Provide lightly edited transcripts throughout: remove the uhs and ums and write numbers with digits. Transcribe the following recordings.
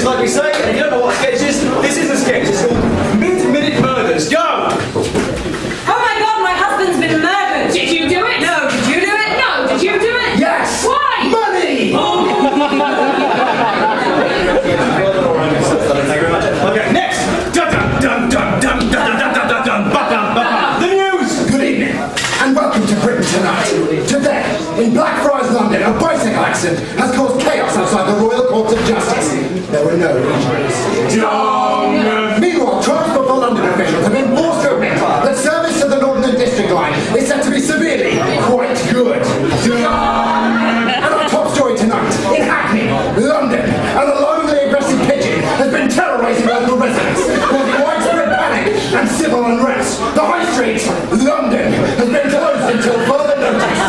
sketches, like we say. And if you don't know what a sketch is, this is a sketch. It's called Mid-Minute Murders. Go! Oh my God, my husband's been murdered. Did you do it? No. Did you do it? No. Did you do it? Yes! Why? Money! Thank you very much. Okay, next! Dun dun dun dun dun dun dun dun dun dun dun. The news! Good evening, and welcome to Britain Tonight. Today, in Blackfriars, London, a bicycle accident has caused chaos outside the Royal Courts of Justice. There were no injuries. Meanwhile, Transport for London officials have been forced to admit that service to the Northern District Line is said to be severely quite good. And our top story tonight, in Hackney, London, an alarmingly aggressive pigeon has been terrorising local residents, causing widespread panic and civil unrest. The High Street, London, has been closed until further notice.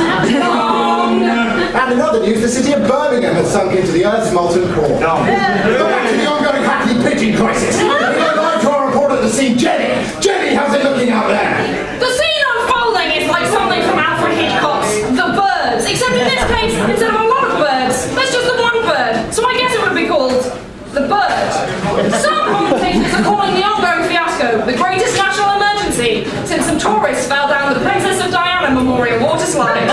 And in other news, the city of Birmingham has sunk into the Earth's molten core. But back to the ongoing Hackney pigeon crisis. We go live to our reporter at the scene, Jenny. Jenny, how's it looking out there? The scene unfolding is like something from Alfred Hitchcock's The Birds, except in this case, instead of a lot of birds, there's just the one bird. So I guess it would be called The Bird. Some commentators are calling the ongoing fiasco the greatest national emergency since some tourists fell down the Princess of Diana Memorial water slide.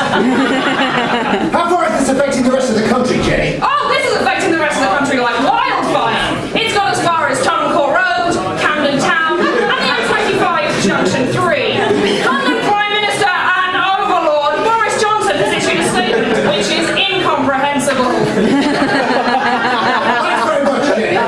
How far is this affecting the rest of the country, Jenny? Oh, this is affecting the rest of the country like wildfire. It's got as far as Tottenham Court Road, Camden Town, and the M25 Junction 3. London Prime Minister and Overlord Boris Johnson has issued a statement which is incomprehensible. Thanks very much, Jenny. I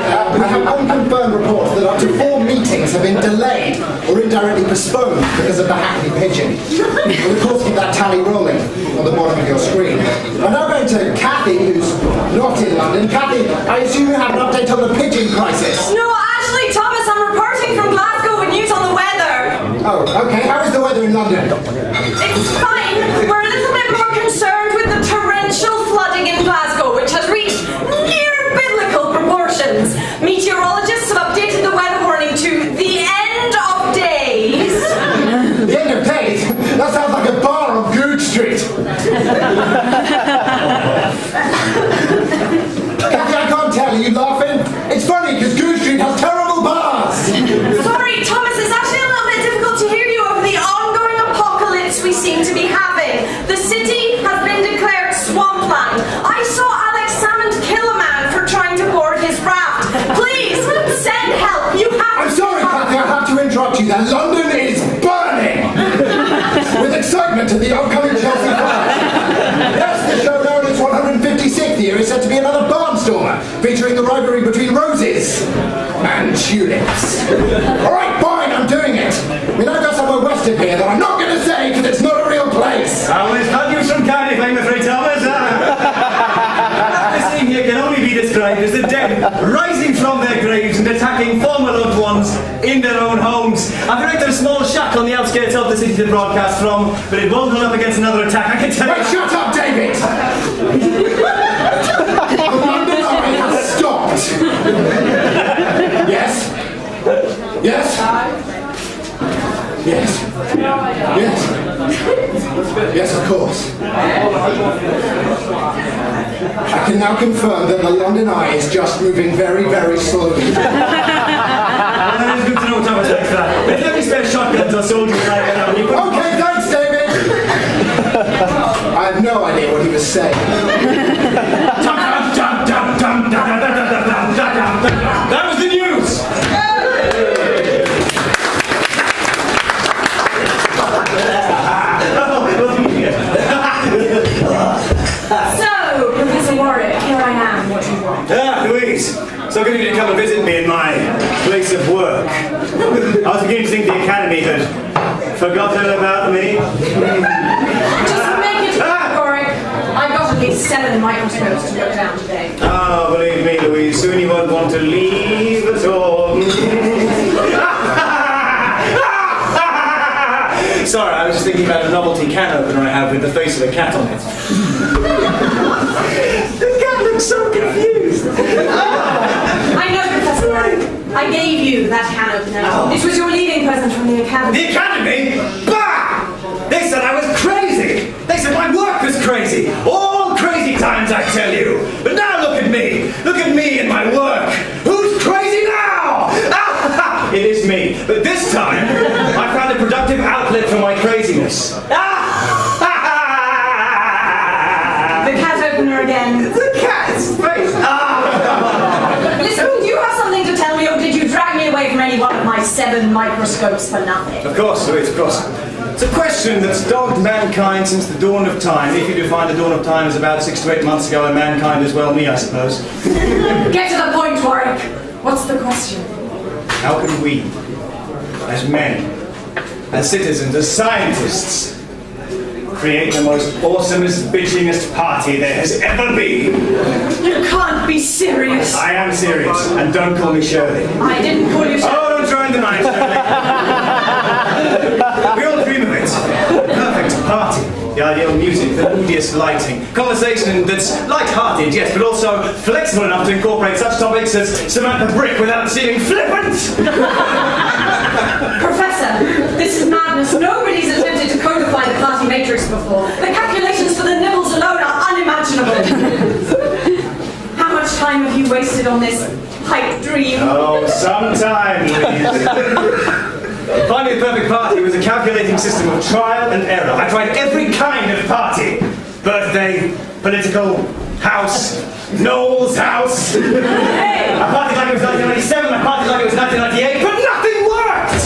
have unconfirmed reports that up to 4 meetings have been delayed or indirectly postponed because of the Hackney pigeon. We'll of course keep that tally rolling on the bottom of your screen. I'm now going to Kathy, who's not in London. Kathy, I assume you have an update on the pigeon crisis. No, actually, Thomas, I'm reporting from Glasgow with news on the weather. Oh, okay. How is the weather in London? It's fine. We're a little bit more concerned with the torrential flooding in Glasgow, which has reached near biblical proportions. Meteorologists have updated the weather warning to the end of days. The end of days? That sounds like a bar on Goode Street. Kathy, I can't tell. Are you laughing? It's funny because Goode Street has terrible bars. Sorry, Thomas, it's actually a little bit difficult to hear you over the ongoing apocalypse we seem to be having. The city has been declared swampland. I saw Alex Salmond kill a man for trying to board his raft. Please, send help. You have I'm sorry, Kathy, I have to interrupt you there. London is burning with excitement at the upcoming Chelsea fire. Yes, the show known its 156th year is said to be another barnstormer, featuring the rivalry between roses and tulips. Alright, fine, I'm doing it. We now go somewhere west of here that I'm not going to say because it's not a real place. Well, it's not news from Cardiff, I'm afraid, Thomas. This scene here can only be described as the dead rising from their graves and attacking former loved ones in their own homes. I've erected a small shack on the outskirts of the city to broadcast from, but it won't hold up against another attack, I can tell you. Wait, shut up, David! The London Eye has stopped. Yes? Yes? Yes. Yes. Yes, of course. I can now confirm that the London Eye is just moving very, very slowly. That is good to know, Thomas, thanks for that. If there are any spare shotguns or soldiers like that, Okay, thanks, David! I have no idea what he was saying. That was the news! So, Professor Warwick, here I am. What do you want? Louise, so good of you to come and visit me in my place of work. I was beginning to think the Academy had forgotten about me. Just make it Warwick. I've got at least 7 microscopes to look down today. Oh, believe me, Louise, soon you won't want to leave at all. Sorry, I was just thinking about a novelty can opener I have with the face of a cat on it. The cat looks so confused. I know, Professor Warwick. I gave you that can opener. Oh. It was your leaving present from the Academy. The Academy? Bah! They said I was crazy! They said my work was crazy! All crazy times, I tell you! But now look at me! Look at me and my work! Who again? The cat's face! Listen, do you have something to tell me, or did you drag me away from any one of my 7 microscopes for nothing? Of course, Louise, of course. It's a question that's dogged mankind since the dawn of time. If you define the dawn of time as about 6 to 8 months ago, and mankind as well me, I suppose. Get to the point, Warwick. What's the question? How can we, as men, as citizens, as scientists, create the most awesomest, bitchingest party there has ever been? You can't be serious. I am serious, and don't call me Shirley. I didn't call you Shirley. Oh, don't try and deny it, Shirley. We all dream of it. Perfect party. The ideal music, the moodiest lighting. Conversation that's light-hearted, yes, but also flexible enough to incorporate such topics as Samantha Brick without seeming flippant. Professor, this is madness. Nobody's attempted to codify the party matrix before. The calculations for the nibbles alone are unimaginable. How much time have you wasted on this pipe dream? Oh, some time, Louise. Finding the perfect party was a calculating system of trial and error. I tried every kind of party. Birthday, political, house, Noel's house. Hey! I partied like it was 1997, I partied like it was 1998, but nothing worked!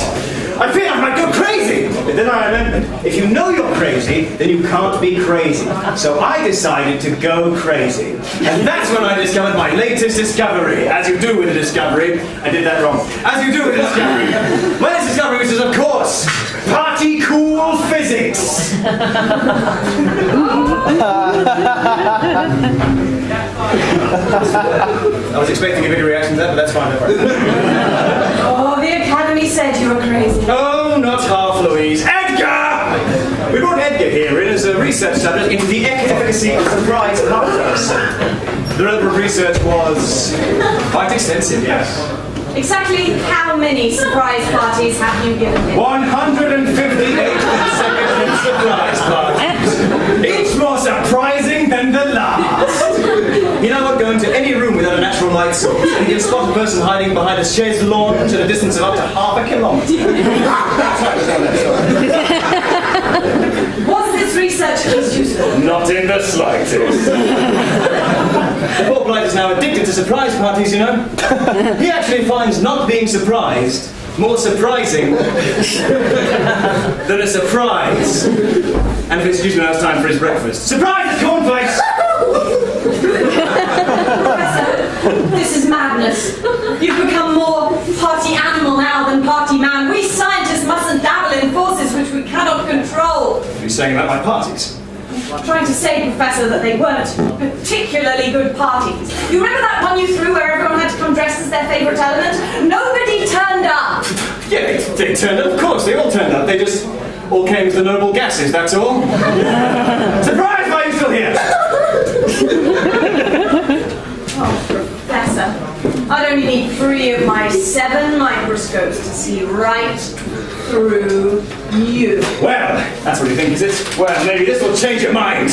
I feel I might go crazy! But then I remembered, if you know you're crazy, then you can't be crazy. So I decided to go crazy. And that's when I discovered my latest discovery. As you do with a discovery, I did that wrong. As you do with a discovery. My latest discovery, which is, of course, party cool physics. I was expecting a bigger reaction to that, but that's fine. Oh, the Academy said you were crazy. Oh, not half, Louise. Edgar! We brought Edgar here in as a research subject into the efficacy of surprise parties. The relevant research was quite extensive, yes. Exactly how many surprise parties have you given him? 158 consecutive surprise parties. Each more surprising than the last. You know what? Go into any room without a natural light source, and you can spot a person hiding behind a chaise lounge at a distance of up to half a kilometre. Was this research at least useful? Not in the slightest. The poor blight is now addicted to surprise parties, you know. He actually finds not being surprised more surprising than a surprise. And if it's excuse me, now it's time for his breakfast. Surprise, cornflakes! Professor, this is madness. You've become more party animal now than party man. We scientists mustn't dabble in forces which we cannot control. What are you saying about my parties? I'm trying to say, Professor, that they weren't particularly good parties. You remember that one you threw where everyone had to come dressed as their favourite element? Nobody turned up. Yeah, they turned up, of course, they all turned up. They just all came as the noble gases, that's all. Surprise, why are you still here? Oh, Professor, I'd only need 3 of my 7 microscopes to see right through you. Well, that's what you think, is it? Well, maybe this will change your mind.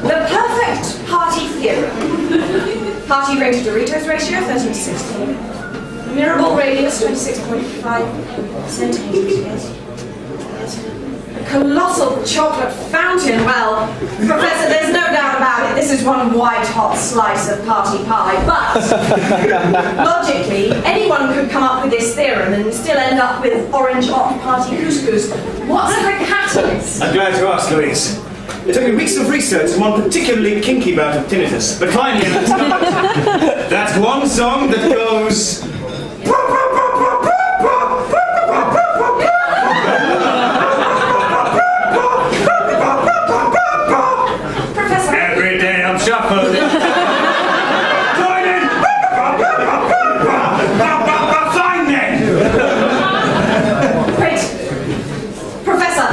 The perfect party theorem. Party ring to Doritos ratio, 13 to 16. Mirrorball radius, 26.5 centimeters. A colossal chocolate fountain. Well, Professor, there's no doubt about it. This is one white hot slice of party pie. But logically, anyone could come up with this theorem and still end up with orange hot party couscous. What's the catalyst? I'm glad you asked, Louise. It took me weeks of research and one particularly kinky bout of tinnitus, but finally I discovered that's one song that goes. Professor. Every day I'm shuffling. Join in. Fine then. Wait. Professor,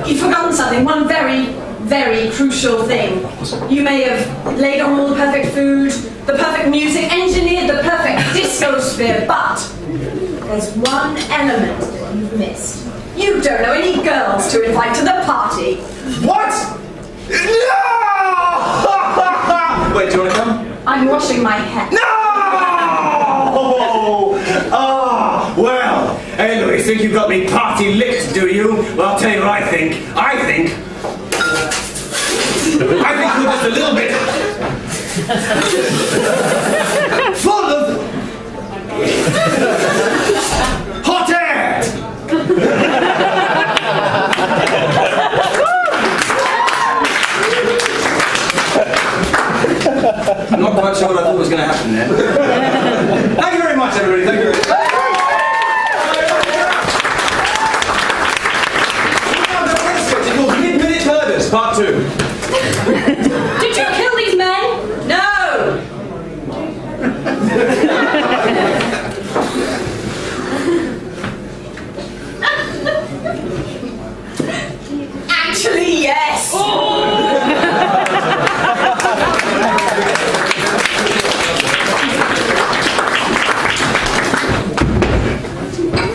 you've forgotten something. One very, very crucial thing. You may have laid on all the perfect food, the perfect music, engineered the perfect discosphere, but there's one element that you've missed. You don't know any girls to invite to the party. What? No! Wait, do you want to come? I'm washing my hair. No! Oh, well. Hey, Louise, think you've got me party licked, do you? Well, I'll tell you what I think. I think I think we're just a little bit full of hot air. I'm not quite sure what I thought was going to happen there. Thank you very much, everybody. Thank you very much. Mid-minute murders, part 2. Did you kill these men? No! Actually, yes!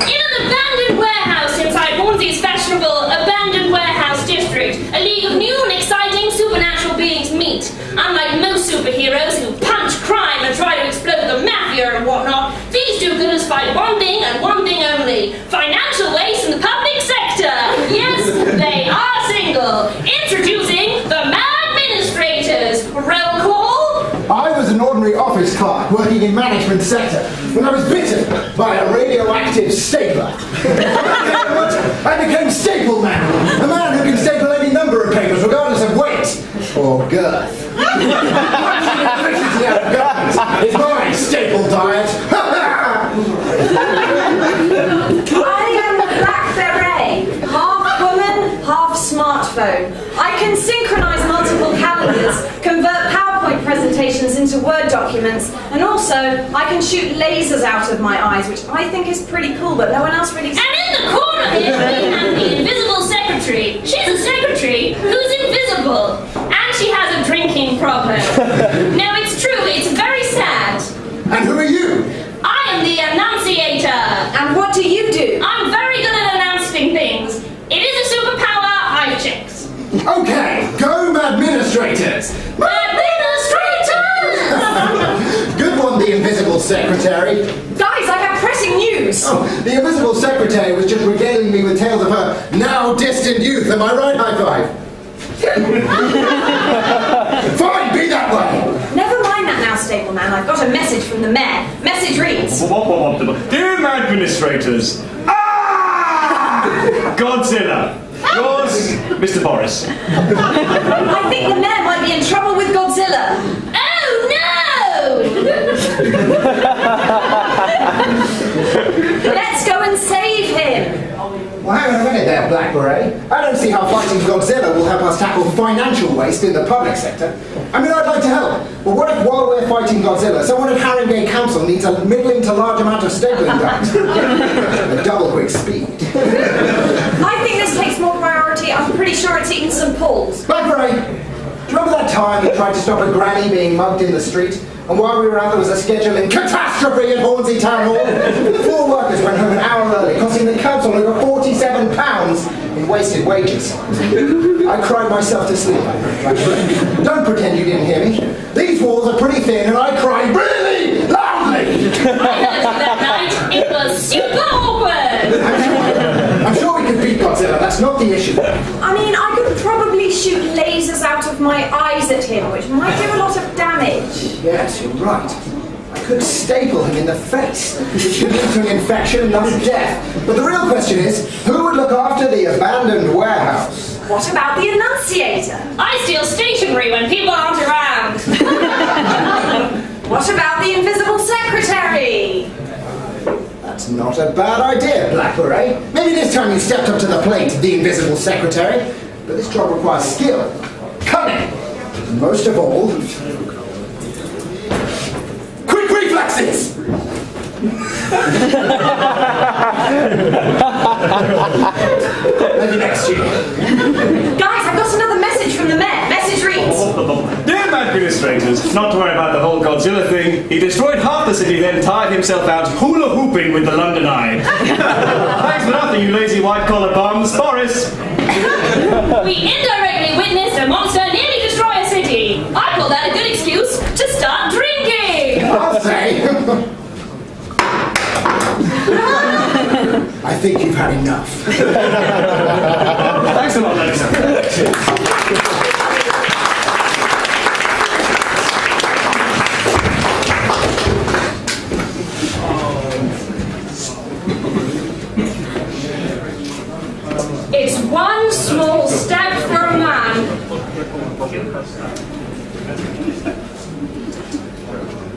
In an abandoned warehouse inside Hornsey's fashionable abandoned warehouse district, a league of new and exciting supernatural beings meet. Unlike most superheroes who punch crime and try to explode the mafia and whatnot, these do-gooders fight one thing and one thing only: financial waste in the public sector. Yes, they are single. Introducing the Madministrators. Roll call. I was an ordinary office clerk working in management sector when I was bitten by a radioactive stapler. I became Staple Man, a man who can staple any number of papers regardless of weight or girth. It's my staple diet. I am the Black Beret, half woman, half smartphone. I can synchronize multiple calendars, convert PowerPoint presentations into Word documents, and also I can shoot lasers out of my eyes, which I think is pretty cool, but no one else really... And in the corner here, we have the invisible secretary. She's a secretary who's invisible, and she has a drinking problem. No, it's true, it's very sad. And who are you? I am the Annunciator. And what do you do? I'm very good at announcing things. It is a superpower I've checked. Okay, go Madministrators! Administrators! Good one, the invisible secretary. Guys, I have pressing news! Oh, the invisible secretary was just regaling me with tales of her now distant youth. Am I right? High five. Fine, be that way. Never mind that now, Staple Man. I've got a message from the mayor. Message reads... Dear Administrators, Godzilla. Yours, Mr. Boris. I think the mayor might be in trouble with Godzilla. Oh no! Let's go and save him. Well, hang on a minute there, Black Beret. I don't see how fighting Godzilla will help us tackle financial waste in the public sector. I mean, I'd like to help, but what if while we're fighting Godzilla, someone at Haringey Council needs a middling to large amount of stapling done? A double quick speed. I think this takes more priority. I'm pretty sure it's eaten some pulls. Black Beret, do you remember that time you tried to stop a granny being mugged in the street? And while we were out, there was a scheduling catastrophe at Hornsey Town Hall. 4 workers went home an hour early, costing the council over £47 in wasted wages. I cried myself to sleep. Don't pretend you didn't hear me. These walls are pretty thin, and I cried really loudly. I heard you that night. It was super awkward. I'm sure we could beat Godzilla. That's not the issue. I mean, I could probably shoot lasers out of my eyes at him, which might do a lot of damage. Yes, you're right. I could staple him in the face, which could lead to an infection and thus death. But the real question is, who would look after the abandoned warehouse? What about the Annunciator? I steal stationery when people aren't around. What about the Invisible Secretary? That's not a bad idea, Black Beret. Maybe this time you stepped up to the plate, the invisible secretary. But this job requires skill, cunning, and most of all, quick reflexes! Maybe next year. Guys, I've got another message from the mayor. Message reads... Dear Administrators, not to worry about the whole Godzilla thing. He destroyed half the city, then tired himself out hula hooping with the London Eye. Thanks for nothing, you lazy white-collar bums. Boris! We indirectly witnessed a monster nearly destroy a city. I call that a good excuse to start drinking. I'll say. I think you've had enough. Thanks a lot, Alexander.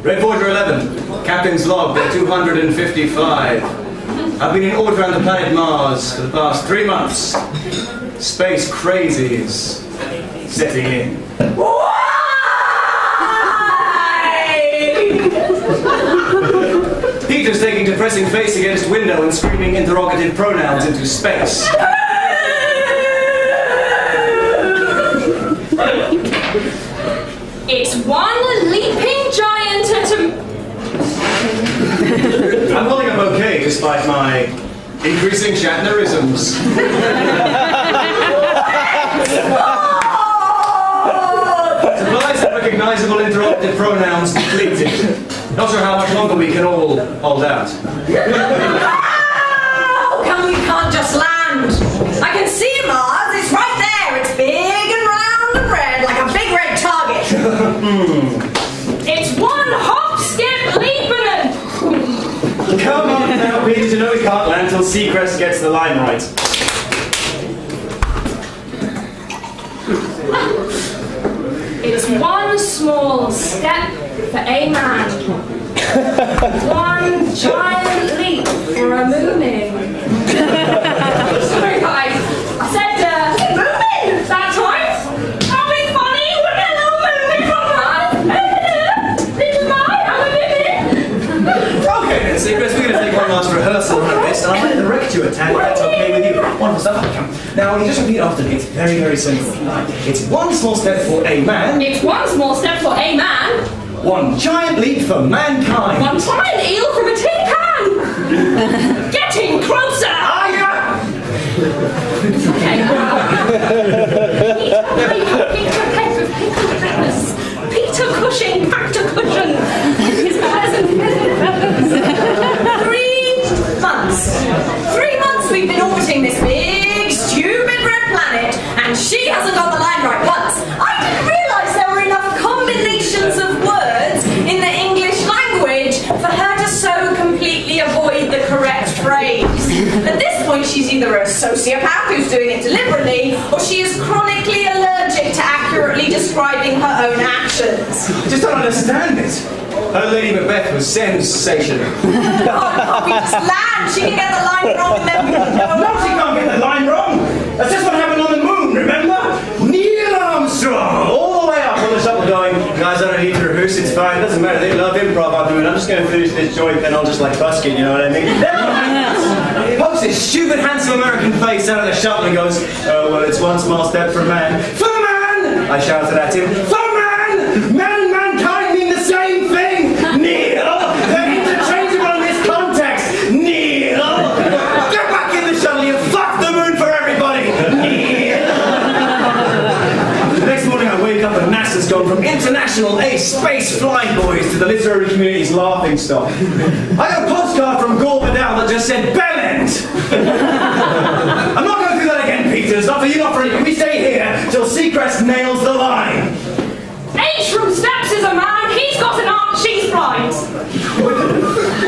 Red Voyager 11, Captain's Log, day 255. I've been in orbit around the planet Mars for the past 3 months. Space crazy is setting in. Peter's taking depressing face against window and screaming interrogative pronouns into space. It's one leaping giant at a... I'm holding up okay despite my increasing Shatnerisms. Supplies and recognizable interrogative pronouns depleted. Not sure how much longer we can all hold out. How come we can't just land? I can see Mars, it's right there. It's big and round and red, like a big red target. It's one hop, skip, leap, and Come on now, Peter, you know we can't land till Seacrest gets the line right. It's one small step for a man. One giant leap for a moomin. Sorry guys, I said moomin that time. That'll be funny, wouldn't it? Little moomin from Mars. Little Mars, I'm a moomin. Okay then, Seacrest, we're going to take one last rehearsal of this, and I'm going to direct you a tad if that's okay with you. Wonderful stuff. Now, you just repeat after me. It's very, very simple. It's one small step for a man. It's one small step for a man. One giant leap for mankind. One giant eel from a tin can. Getting closer. Ah, yeah. Peter Cushing, Factor Cushion. His pleasant 3 months. 3 months we've been orbiting this big, stupid red planet, and she hasn't got the line right once. I didn't realise there were enough combinations of words in the English language for her to so completely avoid the correct phrase. At this point, she's either a sociopath who's doing it deliberately, or she is chronically allergic to accurately describing her own actions. I just don't understand it. Her Lady Macbeth was sensational. Can't we just land? She can get the line wrong and then we can go. No, she can't get the line wrong. That's just what happened on the moon, remember? Neil Armstrong, all the way up on the shuttle going, guys, I don't need to rehearse, it's fine, doesn't matter, they love improv, I'm doing, I'm just going to finish this joint, then I'll just like busk it, you know what I mean? He pokes his stupid, handsome American face out of the shuttle and goes, oh, well, it's one small step for man. For man! I shouted at him, for man! Man and mankind mean the same thing! Neil! They're interchangeable in this context! Neil! Get back in the shuttle, you fuck the moon for everybody! Neil! The next morning I wake up and NASA's gone from International Ace Space Flying Boys to the literary community's laughing stock. I got a postcard from Gore Vidal that just said Bellend! I'm not going through that again, Peter. It's not for you, not for you. We stay here till Seacrest nails the line. H from Steps is a man, he's got an aunt, she's blind.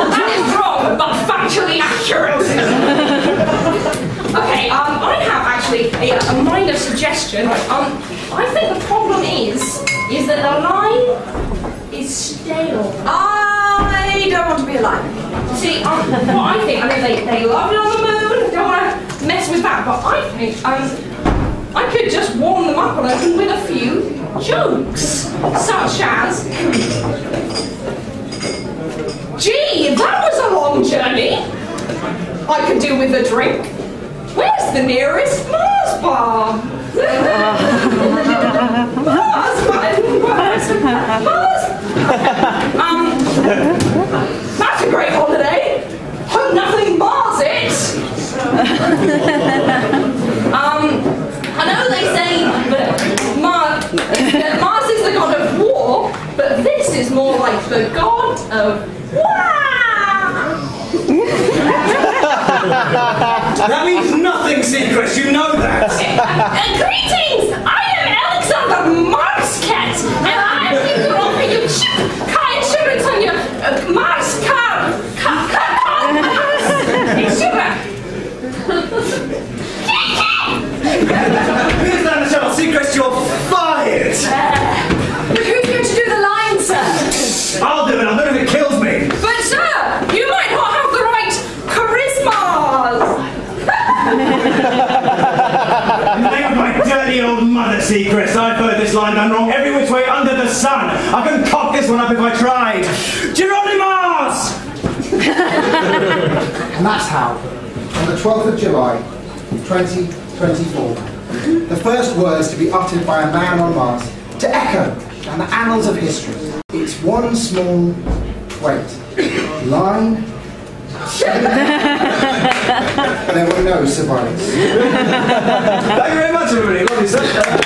That is wrong, but factually accurate. Okay, I have actually a minor suggestion. I think the problem is that the line is stale. I don't want to be alive. See, what I think, I mean, they love it on the moon, don't want to mess with that, but I think, I could just warm them up on it with a few jokes, such as, gee, that was a long journey. I could do with a drink. Where's the nearest Mars bar? Mars? That's a great holiday. Hope nothing Mars it. I know they say that Mars is the god of war, but this is more like the god of wow. That means nothing, Seacrest, you know that! Greetings! I am Alexander Marsket, and I'm here to offer you cheap car insurance on your Mars car insurance. Please land the shuttle, Seacrest, you're fired! But who's going to do the line, sir? I'll do it, I'll old mother secrets. I've heard this line done wrong every which way under the sun. I can cock this one up if I tried. Geronimos! And that's how, on the 12th of July, 2024, the first words to be uttered by a man on Mars to echo down the annals of history. It's one small, line. There were no survivors. Thank you very much, everybody. Lovely stuff.